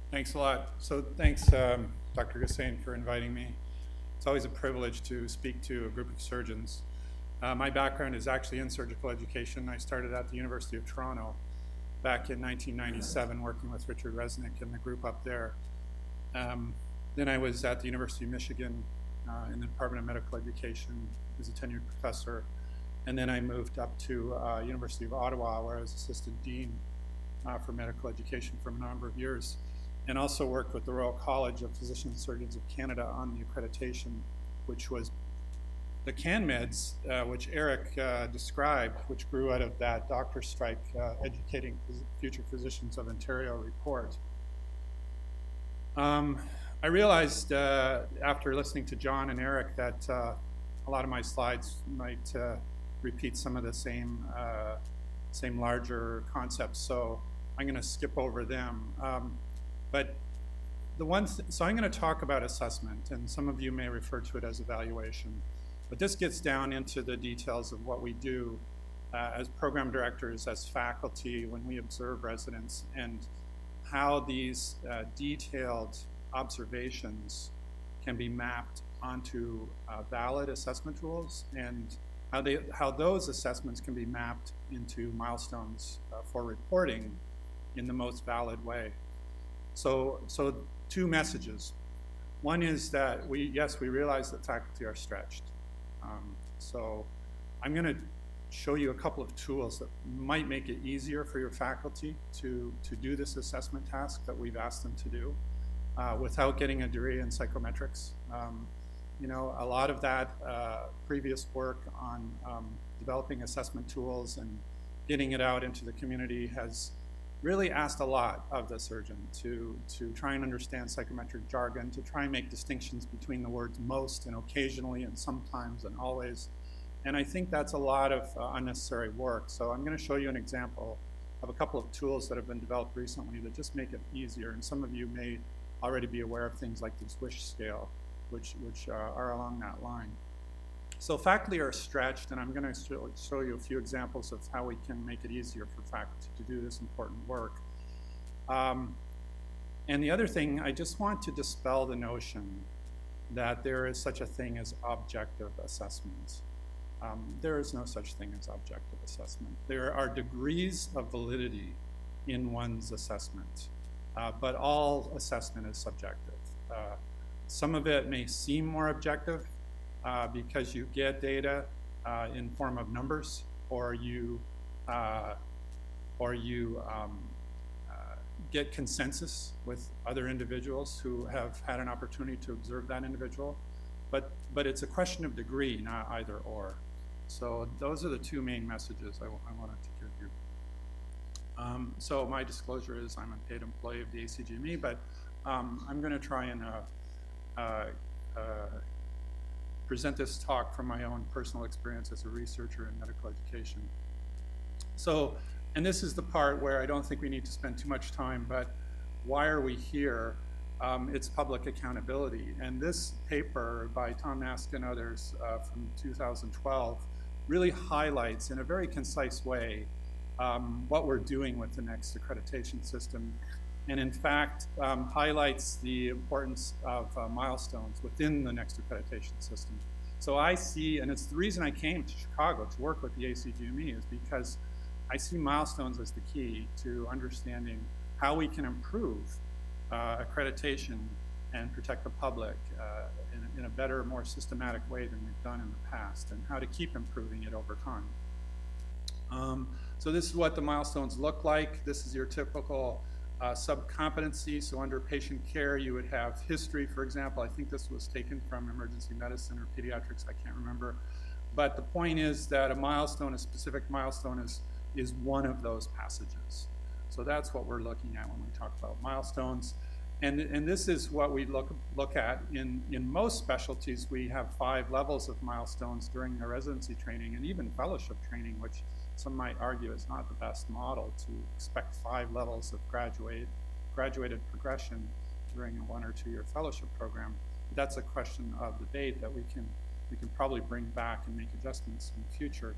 Thanks a lot. So thanks, Dr. Gussain, for inviting me. It's always a privilege to speak to a group of surgeons. My background is actually in surgical education. I started at the University of Toronto back in 1997 working with Richard Resnick and the group up there. Then I was at the University of Michigan in the Department of Medical Education as a tenured professor. And then I moved up to University of Ottawa, where I was assistant dean for medical education for a number of years, and also worked with the Royal College of Physicians and Surgeons of Canada on the accreditation, which was the CanMeds, which Eric described, which grew out of that doctor strike, Educating Future Physicians of Ontario report. I realized after listening to John and Eric that a lot of my slides might repeat some of the same larger concepts, so I'm going to skip over them. But so I'm going to talk about assessment, and some of you may refer to it as evaluation. But this gets down into the details of what we do as program directors, as faculty, when we observe residents, and how these detailed observations can be mapped onto valid assessment tools, and how those assessments can be mapped into milestones for reporting in the most valid way. So two messages. One is that we realize that faculty are stretched. So I'm going to show you a couple of tools that might make it easier for your faculty to do this assessment task that we've asked them to do without getting a degree in psychometrics. You know, a lot of that previous work on developing assessment tools and getting it out into the community has really asked a lot of the surgeon to try and understand psychometric jargon, to try and make distinctions between the words most and occasionally and sometimes and always. And I think that's a lot of unnecessary work. So I'm going to show you an example of a couple of tools that have been developed recently that just make it easier. And some of you may already be aware of things like the Swish scale, which are along that line. So faculty are stretched, and I'm going to show you a few examples of how we can make it easier for faculty to do this important work. And the other thing, I just want to dispel the notion that there is such a thing as objective assessment. There is no such thing as objective assessment. There are degrees of validity in one's assessment, but all assessment is subjective. Some of it may seem more objective because you get data in form of numbers, or you get consensus with other individuals who have had an opportunity to observe that individual. But it's a question of degree, not either or. So those are the two main messages I wanted to give you. So my disclosure is I'm a paid employee of the ACGME, but I'm going to try and present this talk from my own personal experience as a researcher in medical education. So, and this is the part where I don't think we need to spend too much time, but why are we here? It's public accountability. And this paper by Tom Nask and others from 2012 really highlights in a very concise way what we're doing with the next accreditation system, and in fact highlights the importance of milestones within the next accreditation system. So I see, and it's the reason I came to Chicago to work with the ACGME, is because I see milestones as the key to understanding how we can improve accreditation and protect the public in a better, more systematic way than we've done in the past, and how to keep improving it over time. So this is what the milestones look like. This is your typical sub-competency. So under patient care, you would have history, for example. I think this was taken from emergency medicine or pediatrics, I can't remember. But the point is that a milestone, a specific milestone, is one of those passages. So that's what we're looking at when we talk about milestones. And this is what we look at in most specialties. We have 5 levels of milestones during the residency training and even fellowship training, which some might argue is not the best model to expect 5 levels of graduated progression during a 1 or 2 year fellowship program. But that's a question of debate that we can probably bring back and make adjustments in the future.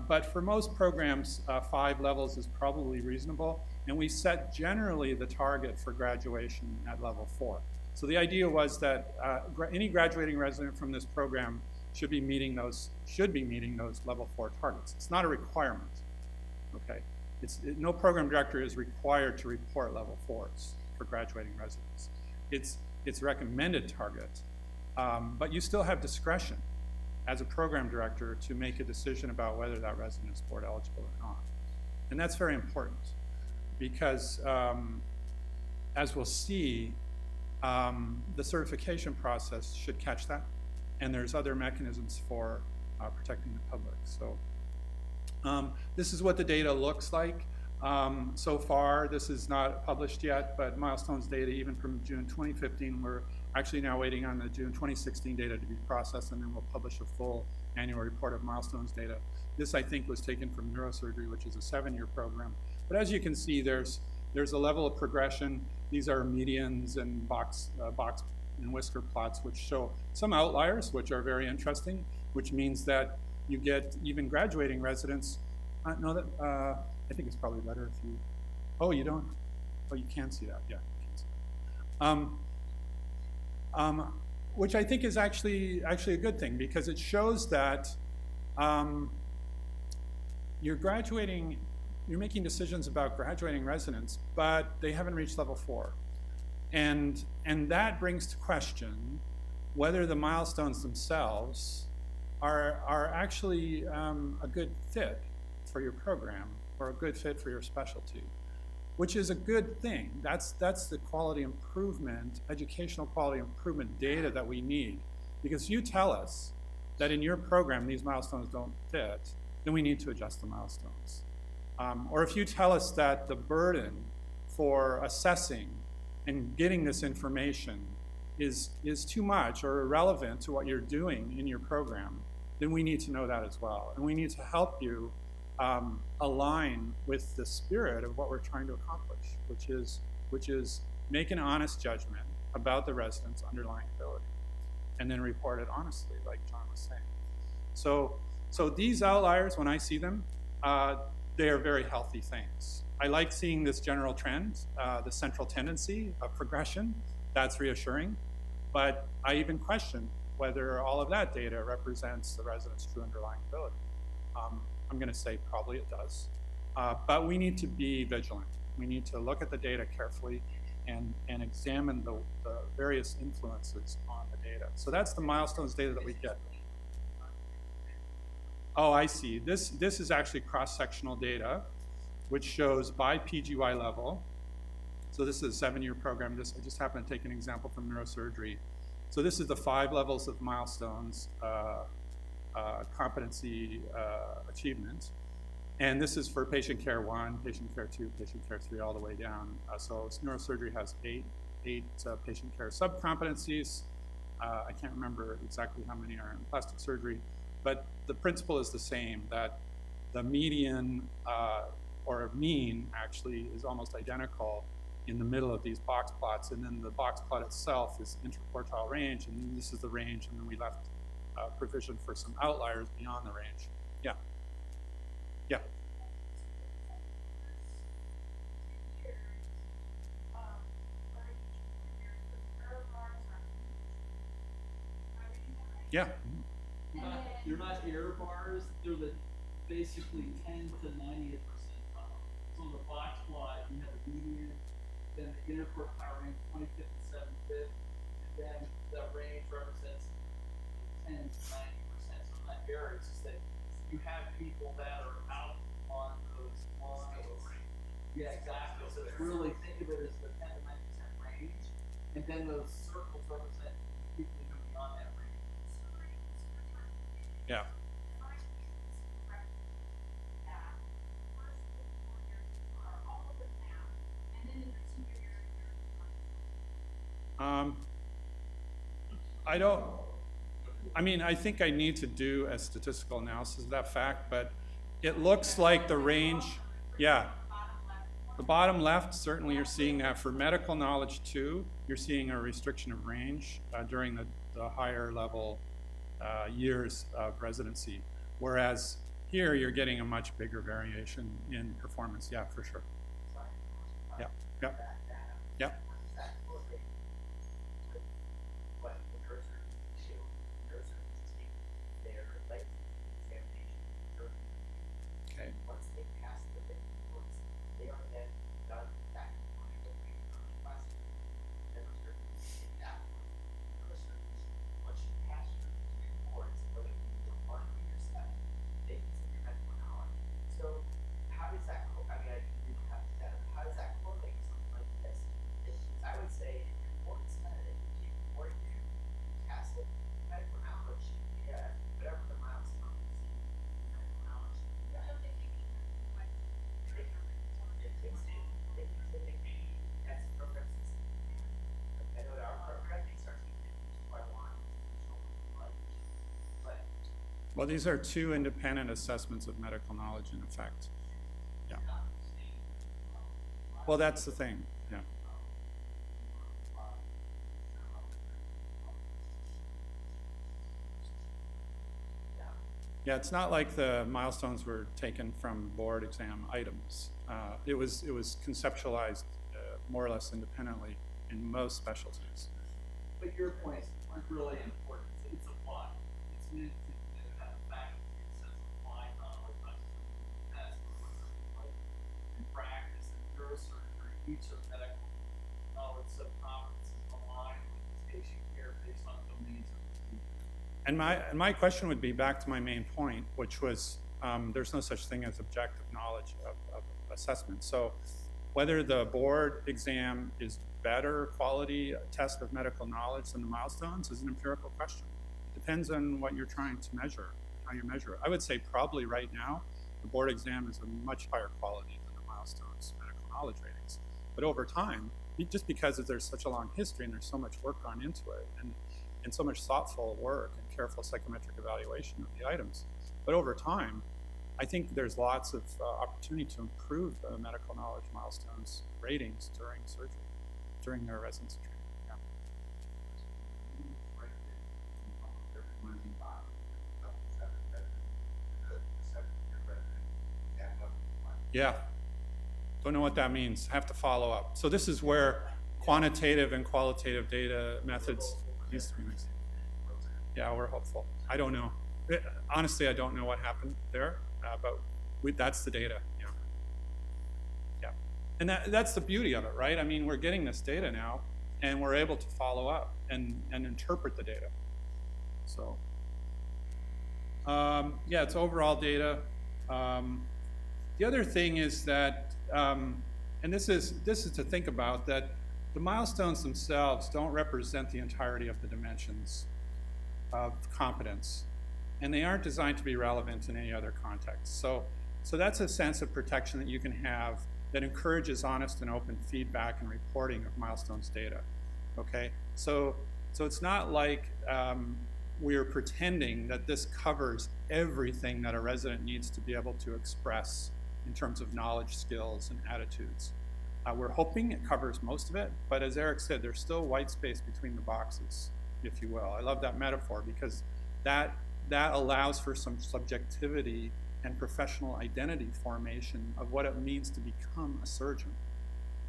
But for most programs, 5 levels is probably reasonable. And we set generally the target for graduation at level 4. So the idea was that any graduating resident from this program should be meeting those level 4 targets. It's not a requirement, okay? No program director is required to report level 4s for graduating residents. It's recommended target, but you still have discretion as a program director to make a decision about whether that resident is board eligible or not. And that's very important because, as we'll see, the certification process should catch that, and there's other mechanisms for protecting the public. So this is what the data looks like so far. This is not published yet, but milestones data even from June 2015, we're actually now waiting on the June 2016 data to be processed, and then we'll publish a full annual report of milestones data. This, I think, was taken from neurosurgery, which is a 7-year program. But as you can see, there's a level of progression. These are medians and box and whisker plots, which show some outliers, which are very interesting, which means that you get even graduating residents. I think it's probably better if you, oh, you don't, oh, you can see that, yeah, you can see that. Which I think is actually a good thing, because it shows that you're making decisions about graduating residents, but they haven't reached level 4. And that brings to question whether the milestones themselves are actually a good fit for your program or a good fit for your specialty, which is a good thing. That's the quality improvement, educational quality improvement data that we need. Because if you tell us that in your program these milestones don't fit, then we need to adjust the milestones. Or if you tell us that the burden for assessing and getting this information is too much or irrelevant to what you're doing in your program, then we need to know that as well. And we need to help you align with the spirit of what we're trying to accomplish, which is make an honest judgment about the resident's underlying ability, and then report it honestly, like John was saying. So these outliers, when I see them, they are very healthy things. I like seeing this general trend, the central tendency of progression. That's reassuring. But I even question whether all of that data represents the resident's true underlying ability. I'm going to say probably it does. But we need to be vigilant. We need to look at the data carefully and examine the various influences on the data. So that's the milestones data that we get. Oh, I see. This is actually cross-sectional data, which shows by PGY level. So this is a 7-year program. I just happened to take an example from neurosurgery. So this is the 5 levels of milestones, competency achievement. And this is for patient care 1, patient care 2, patient care 3, all the way down. So neurosurgery has 8 patient care sub-competencies. I can't remember exactly how many are in plastic surgery, but the principle is the same, that the median or mean actually is almost identical in the middle of these box plots, and then the box plot itself is interquartile range, and this is the range, and then we left provision for some outliers beyond the range. Yeah. Yeah. Yeah. They're not error bars, they're basically 10 to 90th percentile. So on the box plot, you have the median, then the interquartile range, 25th and 75th, and then the range represents 10 to 90%. So it's not error, it's just that you have people that are out on those lines. Yeah, exactly. So it's really, think of it as the 10 to 90% range, and then those circles represent people who go beyond that range. Yeah. I think I need to do a statistical analysis of that fact, but it looks like the range, yeah. The bottom left, certainly you're seeing that. For medical knowledge too, you're seeing a restriction of range during the higher level years of residency. Whereas here, you're getting a much bigger variation in performance. Yeah, for sure. Yep. that data. Yep. How does that correlate with what the neurosurgeons do? Neurosurgeons take their legs examination during Okay. once they pass the bit reports, they are then done back in line with the classic. Neurosurgeons take that one. Neurosurgeons, once you pass your reports, whether you're one or your seven, they consider your medical knowledge. So how does that I mean, I didn't have the data. How does that correlate with something like this? I would say if your board said it, you or you test it, medical knowledge, yeah, whatever the milestone is in medical knowledge, yeah. They typically, that's programs. I know that our program, they start to get quite a lot of but Well, these are two independent assessments of medical knowledge in effect. Yeah. Well, that's the thing. Yeah. Yeah, it's not like the milestones were taken from board exam items. It was conceptualized more or less independently in most specialties. But your point is really important. It's applied. It's meant to have faculty and sense of applied knowledge, not just a test, but what's something like in practice and neurosurgery, each of medical knowledge sub-competencies align with this patient care based on domains of procedure. And my question would be back to my main point, which was there's no such thing as objective knowledge of assessment. So whether the board exam is better quality test of medical knowledge than the milestones is an empirical question. It depends on what you're trying to measure, how you measure it. I would say probably right now, the board exam is a much higher quality than the milestones medical knowledge ratings. But over time, just because there's such a long history and there's so much work gone into it and so much thoughtful work and careful psychometric evaluation of the items. But over time, I think there's lots of opportunity to improve the medical knowledge milestones ratings during surgery, during their residency training. Yeah. Yeah. Don't know what that means. Have to follow up. So this is where quantitative and qualitative data methods use to be mixed. Yeah, we're hopeful. I don't know. Honestly, I don't know what happened there, but that's the data. Yeah. Yeah. And that's the beauty of it, right? I mean, we're getting this data now, and we're able to follow up and interpret the data. So, yeah, it's overall data. The other thing is that, and this is to think about, that the milestones themselves don't represent the entirety of the dimensions of competence, and they aren't designed to be relevant in any other context. So that's a sense of protection that you can have that encourages honest and open feedback and reporting of milestones data. Okay, so it's not like we're pretending that this covers everything that a resident needs to be able to express in terms of knowledge, skills, and attitudes. We're hoping it covers most of it, but as Eric said, there's still white space between the boxes, if you will. I love that metaphor because that allows for some subjectivity and professional identity formation of what it means to become a surgeon.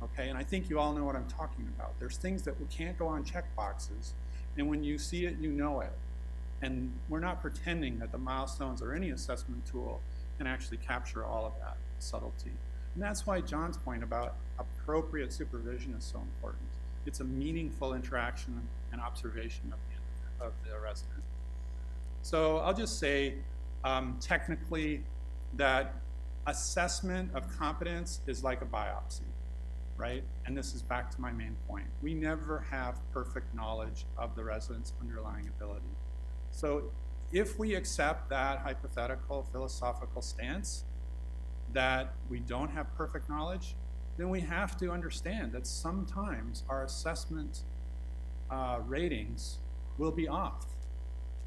Okay, and I think you all know what I'm talking about. There's things that we can't go on check boxes, and when you see it, you know it. And we're not pretending that the milestones or any assessment tool can actually capture all of that subtlety. And that's why John's point about appropriate supervision is so important. It's a meaningful interaction and observation of the resident. So I'll just say technically that assessment of competence is like a biopsy, right? And this is back to my main point. We never have perfect knowledge of the resident's underlying ability. So if we accept that hypothetical philosophical stance that we don't have perfect knowledge, then we have to understand that sometimes our assessment ratings will be off.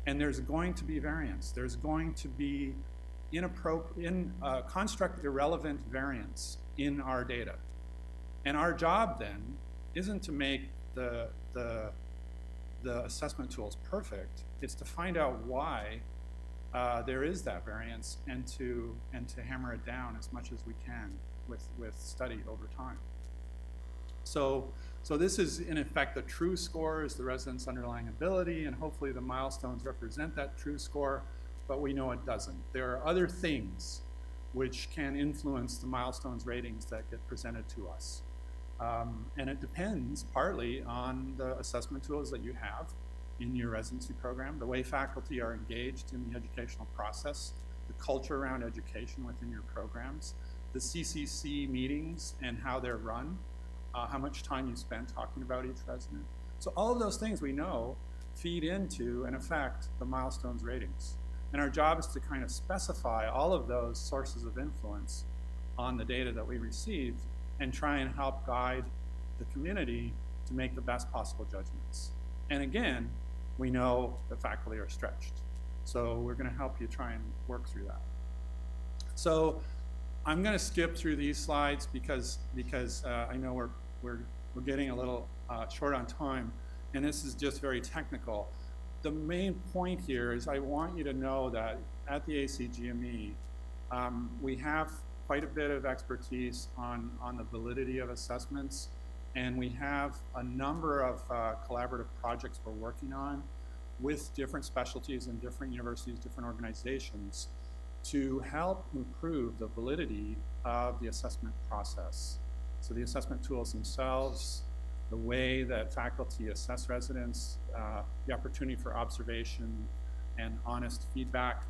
And there's going to be variance. There's going to be construct irrelevant variance in our data. And our job then isn't to make the assessment tools perfect. It's to find out why there is that variance and to hammer it down as much as we can with study over time. So this is in effect the true score is the resident's underlying ability, and hopefully the milestones represent that true score, but we know it doesn't. There are other things which can influence the milestones ratings that get presented to us. And it depends partly on the assessment tools that you have in your residency program, the way faculty are engaged in the educational process, the culture around education within your programs, the CCC meetings and how they're run, how much time you spend talking about each resident. So all of those things we know feed into and affect the milestones ratings. And our job is to kind of specify all of those sources of influence on the data that we receive and try and help guide the community to make the best possible judgments. And again, we know the faculty are stretched. So we're going to help you try and work through that. So I'm going to skip through these slides because I know we're getting a little short on time, and this is just very technical. The main point here is I want you to know that at the ACGME, we have quite a bit of expertise on the validity of assessments, and we have a number of collaborative projects we're working on with different specialties and different universities, different organizations to help improve the validity of the assessment process. So the assessment tools themselves, the way that faculty assess residents, the opportunity for observation and honest feedback,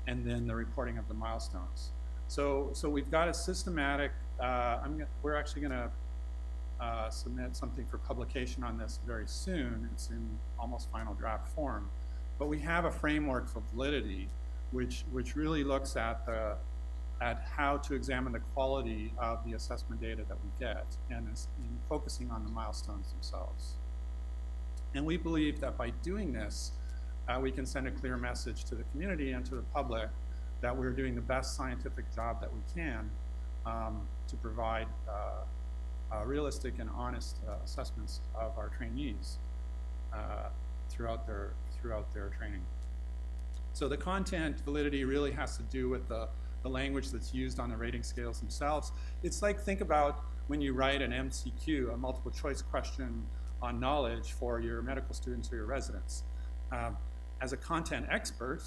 and then the reporting of the milestones. So we've got a systematic, we're actually going to submit something for publication on this very soon. It's in almost final draft form. But we have a framework for validity, which really looks at how to examine the quality of the assessment data that we get, and is focusing on the milestones themselves. And we believe that by doing this, we can send a clear message to the community and to the public that we're doing the best scientific job that we can to provide realistic and honest assessments of our trainees throughout their training. So the content validity really has to do with the language that's used on the rating scales themselves. It's like, think about when you write an MCQ, a multiple choice question on knowledge for your medical students or your residents. As a content expert,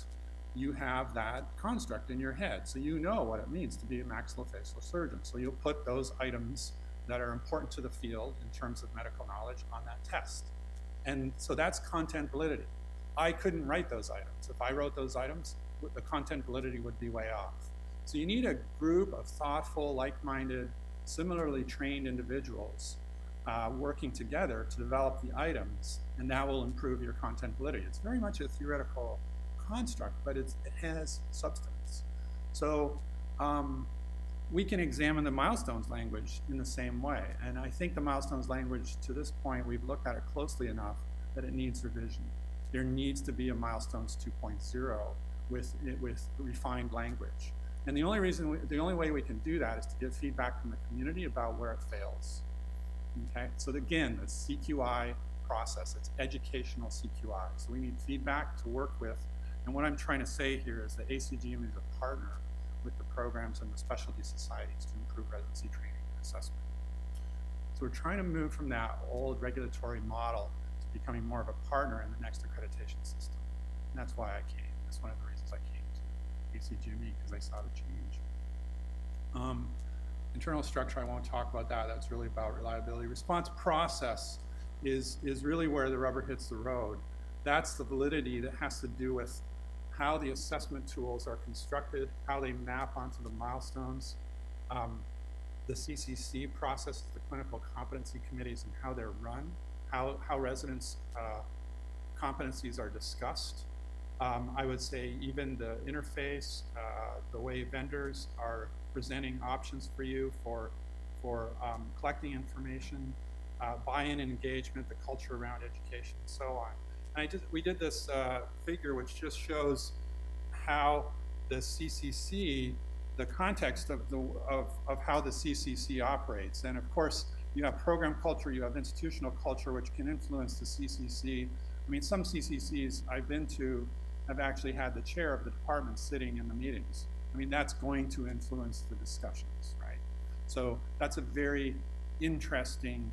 you have that construct in your head. So you know what it means to be a maxillofacial surgeon. So you'll put those items that are important to the field in terms of medical knowledge on that test. And so that's content validity. I couldn't write those items. If I wrote those items, the content validity would be way off. So you need a group of thoughtful, like-minded, similarly trained individuals working together to develop the items, and that will improve your content validity. It's very much a theoretical construct, but it has substance. So we can examine the milestones language in the same way, and I think the milestones language, to this point, we've looked at it closely enough that it needs revision. There needs to be a milestones 2.0 with refined language. And the only way we can do that is to get feedback from the community about where it fails. Okay, so again, the CQI process, it's educational CQI. So we need feedback to work with. And what I'm trying to say here is that ACGM is a partner with the programs and the specialty societies to improve residency training and assessment. So we're trying to move from that old regulatory model to becoming more of a partner in the next accreditation system. And that's why I came. That's one of the reasons I came to ACGME, because I saw the change. Internal structure, I won't talk about that. That's really about reliability. Response process is really where the rubber hits the road. That's the validity that has to do with how the assessment tools are constructed, how they map onto the milestones, the CCC process, the clinical competency committees, and how they're run, how residents' competencies are discussed. I would say even the interface, the way vendors are presenting options for you for collecting information, buy-in and engagement, the culture around education, and so on. And we did this figure which just shows how the CCC, the context of how the CCC operates. And of course, you have program culture, you have institutional culture, which can influence the CCC. I mean, some CCCs I've been to have actually had the chair of the department sitting in the meetings. I mean, that's going to influence the discussions, right? So that's a very interesting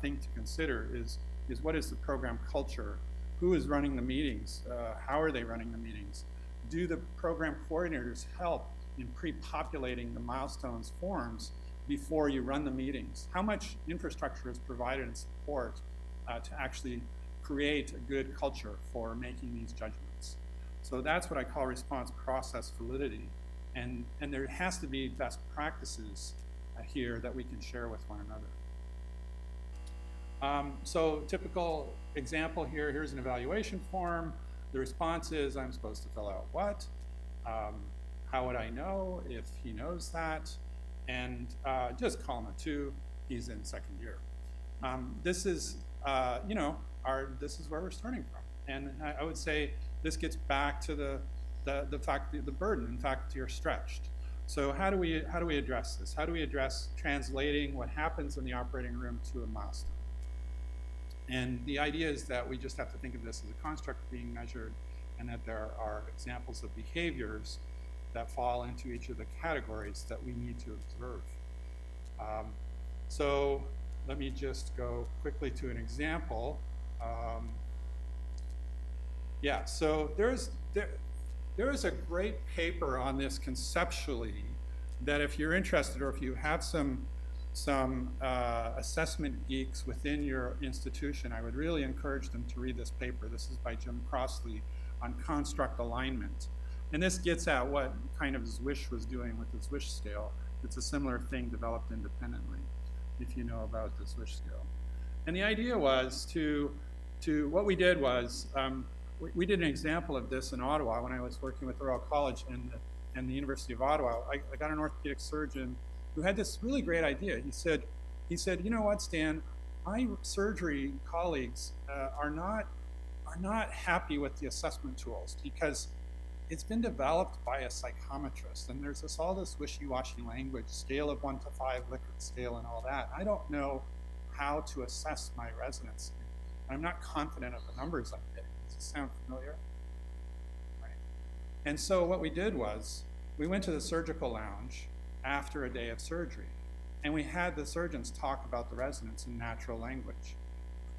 thing to consider is what is the program culture? Who is running the meetings? How are they running the meetings? Do the program coordinators help in pre-populating the milestones forms before you run the meetings? How much infrastructure is provided and support to actually create a good culture for making these judgments? So that's what I call response process validity. And there has to be best practices here that we can share with one another. So typical example here, here's an evaluation form. The response is, I'm supposed to fill out what? How would I know if he knows that? And just column 2, he's in second year. This is, you know, this is where we're starting from. And I would say this gets back to the fact that the burden, in fact, you're stretched. So how do we address this? How do we address translating what happens in the operating room to a milestone? And the idea is that we just have to think of this as a construct being measured, and that there are examples of behaviors that fall into each of the categories that we need to observe. So let me just go quickly to an example. Yeah, so there is a great paper on this conceptually that if you're interested, or if you have some assessment geeks within your institution, I would really encourage them to read this paper. This is by Jim Crossley on construct alignment. And this gets at what kind of Zwisch was doing with the Zwisch scale. It's a similar thing developed independently, if you know about the Zwisch scale. And the idea was what we did was, we did an example of this in Ottawa when I was working with the Royal College and the University of Ottawa. I got an orthopedic surgeon who had this really great idea. He said, you know what, Stan, my surgery colleagues are not happy with the assessment tools because it's been developed by a psychometrist, and there's all this wishy-washy language, scale of 1 to 5, Likert scale, and all that. I don't know how to assess my residents. I'm not confident of the numbers I'm getting. Does it sound familiar? Right. And so what we did was, we went to the surgical lounge after a day of surgery, and we had the surgeons talk about the residents in natural language.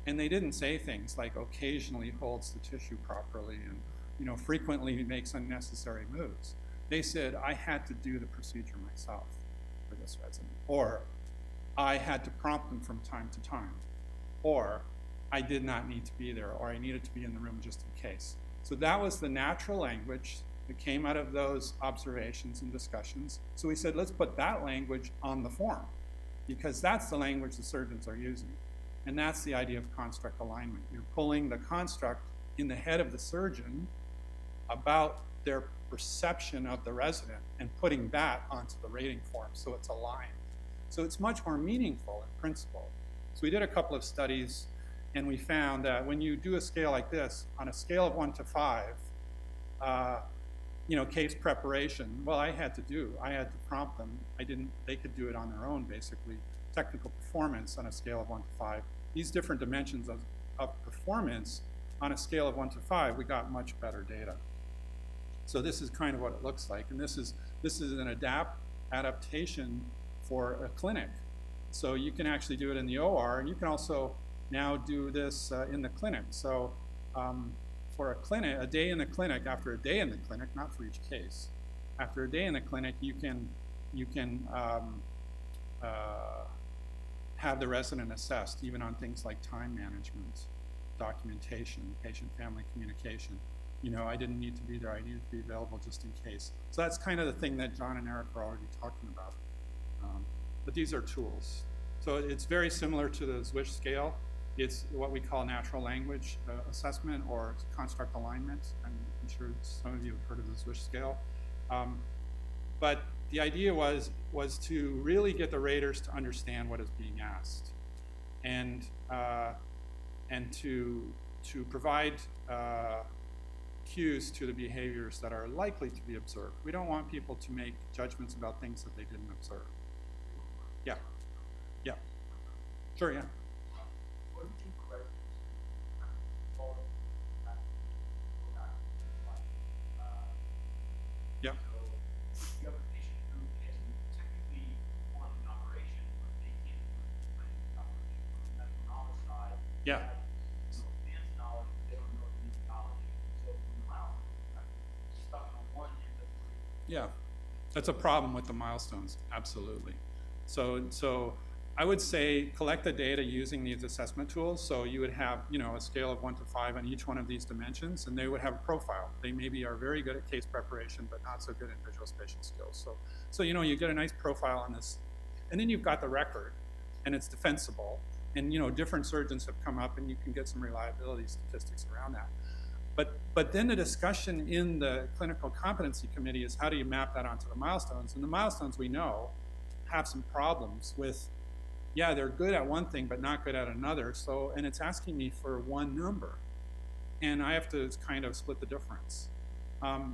And they didn't say things like occasionally holds the tissue properly and, you know, frequently makes unnecessary moves. They said, I had to do the procedure myself for this resident, or I had to prompt them from time to time, or I did not need to be there, or I needed to be in the room just in case. So that was the natural language that came out of those observations and discussions. So we said, let's put that language on the form, because that's the language the surgeons are using. And that's the idea of construct alignment. You're pulling the construct in the head of the surgeon about their perception of the resident and putting that onto the rating form so it's aligned. So it's much more meaningful in principle. So we did a couple of studies, and we found that when you do a scale like this, on a scale of 1 to 5, you know, case preparation, well, I had to prompt them. They could do it on their own, basically. Technical performance on a scale of 1 to 5. These different dimensions of performance on a scale of 1 to 5, we got much better data. So this is kind of what it looks like. And this is an adaptation for a clinic. So you can actually do it in the OR, and you can also now do this in the clinic. So for a clinic, a day in the clinic, after a day in the clinic, not for each case, after a day in the clinic, you can have the resident assessed, even on things like time management, documentation, patient-family communication. You know, I didn't need to be there, I needed to be available just in case. So that's kind of the thing that John and Eric are already talking about. But these are tools. So it's very similar to the Zwisch scale. It's what we call natural language assessment or construct alignment. I'm sure some of you have heard of the Zwisch scale. But the idea was to really get the raters to understand what is being asked, and to provide cues to the behaviors that are likely to be observed. We don't want people to make judgments about things that they didn't observe. Yeah. Yeah. Sure, yeah. What do you question? Yeah. So you have a patient who can technically perform an operation, but they can't do it Yeah. Fans knowledge, they don't know the methodology. So from the mouse, stuck on one end of three. Yeah, that's a problem with the milestones, absolutely. So I would say collect the data using these assessment tools. So you would have, you know, a scale of 1 to 5 on each one of these dimensions, and they would have a profile. They maybe are very good at case preparation, but not so good in visual spatial skills. So you know, you get a nice profile on this, and then you've got the record, and it's defensible. And you know, different surgeons have come up, and you can get some reliability statistics around that. But then the discussion in the clinical competency committee is how do you map that onto the milestones? And the milestones we know have some problems with, yeah, they're good at one thing but not good at another. So, and it's asking me for one number, and I have to kind of split the difference.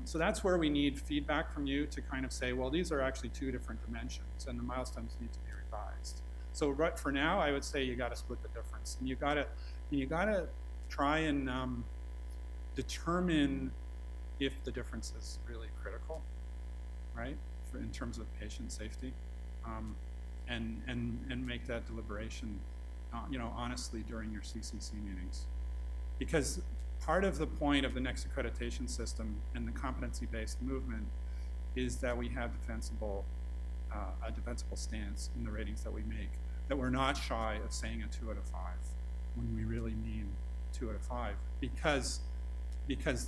So that's where we need feedback from you to kind of say, well, these are actually 2 different dimensions, and the milestones need to be revised. So right for now, I would say you got to split the difference, and you got to try and determine if the difference is really critical, right, in terms of patient safety, and make that deliberation, you know, honestly during your CCC meetings. Because part of the point of the next accreditation system and the competency-based movement is that we have a defensible stance in the ratings that we make, that we're not shy of saying a 2 out of 5 when we really mean 2 out of 5, because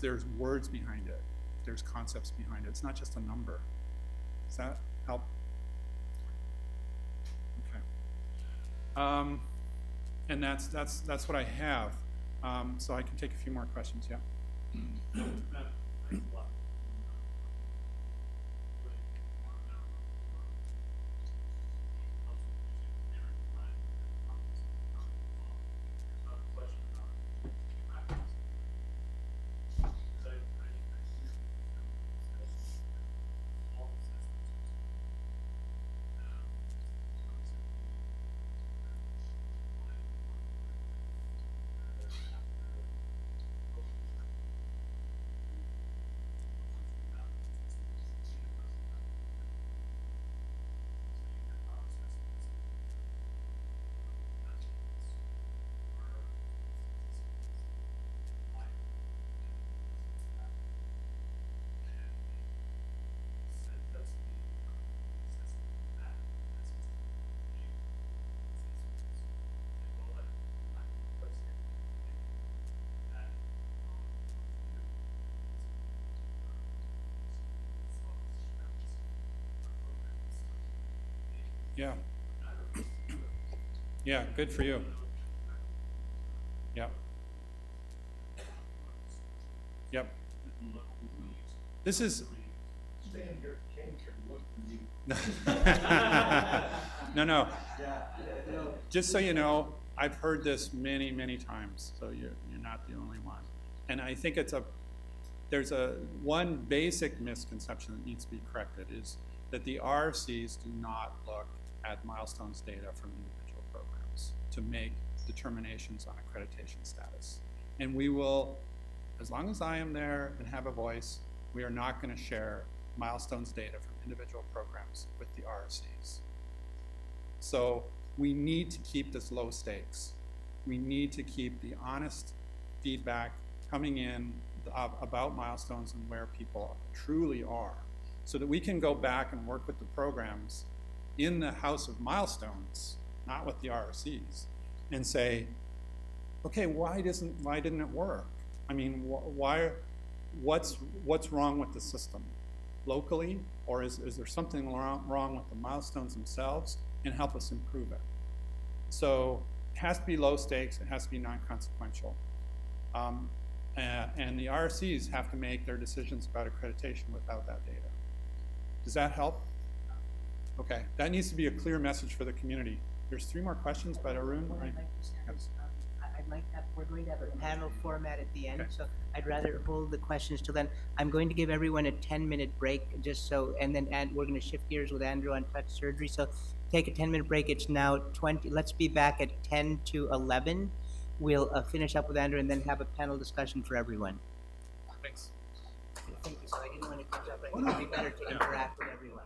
there's words behind it, there's concepts behind it. It's not just a number. Does that help? Okay. And that's what I have. So I can take a few more questions. Yeah. Thanks a lot. Yeah. Yeah, good for you. Yeah. Yep. This is. No. Just so you know, I've heard this many, many times, so you're not the only one. And I think there's one basic misconception that needs to be corrected, is that the RCs do not look at milestones data from individual programs to make determinations on accreditation status. And we will, as long as I am there and have a voice, we are not going to share milestones data from individual programs with the RCs. So we need to keep this low stakes. We need to keep the honest feedback coming in about milestones and where people truly are, so that we can go back and work with the programs in the house of milestones, not with the RCs, and say, okay, why didn't it work? I mean, what's wrong with the system locally, or is there something wrong with the milestones themselves, and help us improve it. So it has to be low stakes, it has to be non-consequential. And the RCs have to make their decisions about accreditation without that data. Does that help? Okay, that needs to be a clear message for the community. There's 3 more questions, but Arun, What I'd like to say is, I'd like that, we're going to have a panel format at the end, Okay. so I'd rather hold the questions till then. I'm going to give everyone a 10-minute break, just so, and then we're going to shift gears with Andrew on touch surgery, so take a 10-minute break. It's now 20, let's be back at 10 to 11. We'll finish up with Andrew and then have a panel discussion for everyone. thanks. Thank you, so I didn't want to catch up, I think it'd be better to interact with everyone.